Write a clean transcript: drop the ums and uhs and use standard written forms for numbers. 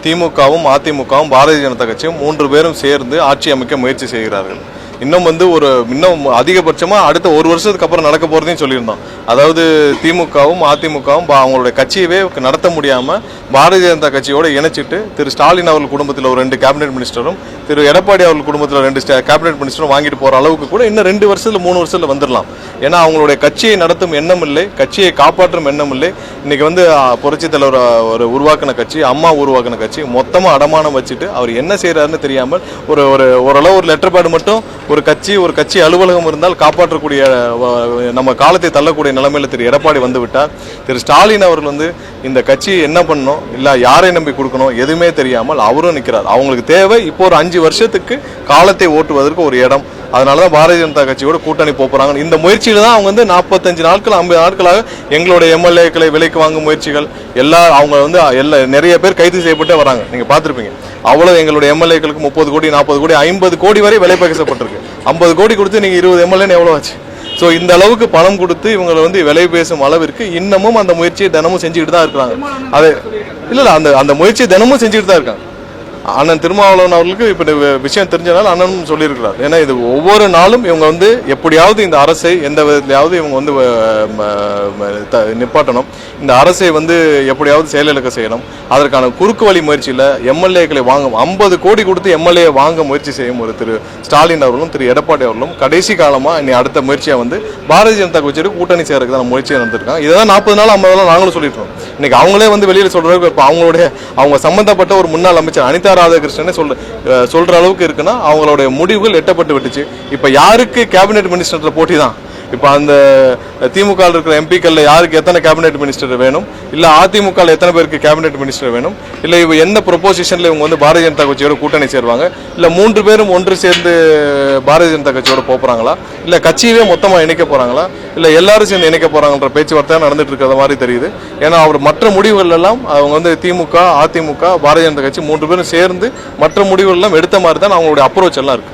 திமுகவும் அதிமுகவும் பாரதிய ஜனதா கட்சியும் 3 பேரும் சேர்ந்து ஆட்சி அமைக்க முயற்சி செய்கிறார்கள். இன்னும் அதிகபட்சமா அடுத்த ஒரு வருஷத்துக்கு அப்புறம் நடக்க போறதையும் சொல்லியிருந்தோம். அதாவது திமுகவும் அதிமுகவும் அவங்களுடைய கட்சியவே நடத்த முடியாம பாரதிய ஜனதா கட்சியோட இணைச்சிட்டு திரு ஸ்டாலின் அவர்கள் குடும்பத்தில் ஒரு 2 கேபினெட் மினிஸ்டரும் திரு எடப்பாடி அவர்கள் குடும்பத்தில் 2 கேபினெட் மினிஸ்டரும் வாங்கிட்டு போற அளவுக்கு கூட இன்னும் 2 வருஷத்துல 3 வருஷத்துல வந்துடலாம். ஏன்னா அவங்களுடைய கட்சியை நடத்தும் எண்ணம் இல்லை, கட்சியை காப்பாற்றும் எண்ணம் இல்லை. இன்னைக்கு புரட்சி தலைவர் ஒரு உருவாக்கின கட்சி, அம்மா உருவாக்கின கட்சி மொத்தமா அடமானம் வச்சுட்டு அவர் என்ன செய்யறாருன்னு தெரியாமல் ஓரளவு ஒரு லெட்டர் பேட் மட்டும் ஒரு கட்சி அலுவலகம் இருந்தால் காப்பாற்றக்கூடிய நம்ம காலத்தை தள்ளக்கூடிய நிலைமையில திரு எடப்பாடி வந்து விட்டார். திரு ஸ்டாலின் அவர்கள் இந்த கட்சி என்ன பண்ணணும் இல்ல யாரை நம்பி கொடுக்கணும் எதுவுமே தெரியாமல் அவரும் நிற்கிறார். அவங்களுக்கு தேவை இப்போ ஒரு 5 வருஷத்துக்கு காலத்தை ஓட்டுவதற்கு ஒரு இடம். அதனாலதான் பாரதிய ஜனதா கட்சியோட கூட்டணி போறாங்க. இந்த முயற்சியில தான் அவங்க 45 நாட்கள் 50 நாட்களாக எங்களுடைய எம்எல்ஏக்களை விலைக்கு வாங்கும் முயற்சிகள் அவங்க நிறைய பேர் கைது செய்யப்பட்டு வராங்க. நீங்க பாத்திருப்பீங்க. அவ்வளவு எங்களுடைய எம்எல்ஏக்களுக்கு 30 கோடி 40 கோடி 50 கோடி வரை விலை பேசப்பட்டிருக்கு. 50 கோடி கொடுத்து நீங்க 20 எம்எல்ஏன்னு எவ்வளவு ஆச்சு? சோ இந்த அளவுக்கு பணம் கொடுத்து இவங்களை விலை பேசும் அளவிற்கு இன்னமும் அந்த முயற்சியை தினமும் செஞ்சுக்கிட்டு தான் இருக்காங்க. அது இல்ல அந்த முயற்சியை தினமும் செஞ்சுக்கிட்டு தான் இருக்காங்க. அண்ணன் திருமாவளவன் அவர்களுக்கு இப்ப விஷயம் தெரிஞ்சனால அண்ணனும் சொல்லியிருக்கிறார். ஏன்னா இது ஒவ்வொரு நாளும் இவங்க எப்படியாவது இந்த அரசை எந்த விதத்திலாவது இவங்க நிப்பாட்டணும், இந்த அரசை எப்படியாவது செயலிழக்க செய்யணும். அதற்கான குறுக்கு வழி முயற்சியில எம்எல்ஏக்களை வாங்கும் 50 கோடி கொடுத்து எம்எல்ஏ வாங்க முயற்சி செய்யும் ஒரு திரு ஸ்டாலின் அவர்களும் திரு எடப்பாடி அவர்களும் கடைசி காலமா இனி அடுத்த முயற்சியா பாரதிய ஜனதா கட்சியோட கூட்டணி சேரக்கு தான் முயற்சியை நடந்திருக்காங்க. இதான் 40 நாள் 50 நாள் நாங்களும் சொல்லிட்டு இருக்கோம். இன்னைக்கு அவங்களே வெளியில சொல்றாங்க. இப்ப அவங்க சம்பந்தப்பட்ட ஒரு முன்னாள் அமைச்சர் அனிதா ராதாகிருஷ்ணன் சொல்ற அளவுக்கு இருக்குன்னா அவங்களுடைய முடிவுகள் எட்டப்பட்டு விட்டுச்சு. இப்ப யாருக்கு கேபினெட் மினிஸ்டர் போட்டி தான். இப்ப அந்த திமுக இருக்கிற எம்பிக்கள்ல யாருக்கு எத்தனை கேபினெட் மினிஸ்டர் வேணும், இல்ல அதிமுக எத்தனை பேருக்கு கேபினெட் மினிஸ்டர் வேணும், இல்ல இவ எந்த ப்ரொபோசிஷன்ல இவங்க பாரதிய ஜனதா கட்சியோட கூட்டணி சேருவாங்க, இல்ல 3 பேரும் ஒன்று சேர்ந்து பாரதிய ஜனதா கட்சியோட போறாங்களா, இல்ல கட்சியவே மொத்தமா இணைக்க போறாங்களா, இல்ல எல்லாரும் சேர்ந்து இணைக்க போறாங்கன்ற பேச்சுவார்த்தை நடந்துட்டு இருக்கிற மாதிரி தெரியுது. ஏன்னா அவர் மற்ற முடிவுகள் எல்லாம் அவங்க திமுக அதிமுக பாரதிய ஜனதா கட்சி 3 பேரும் சேர்ந்து மற்ற முடிவுகள் எல்லாம் எடுத்த மாதிரி தான் அவங்களுடைய அப்ரோச் எல்லாம் இருக்கு.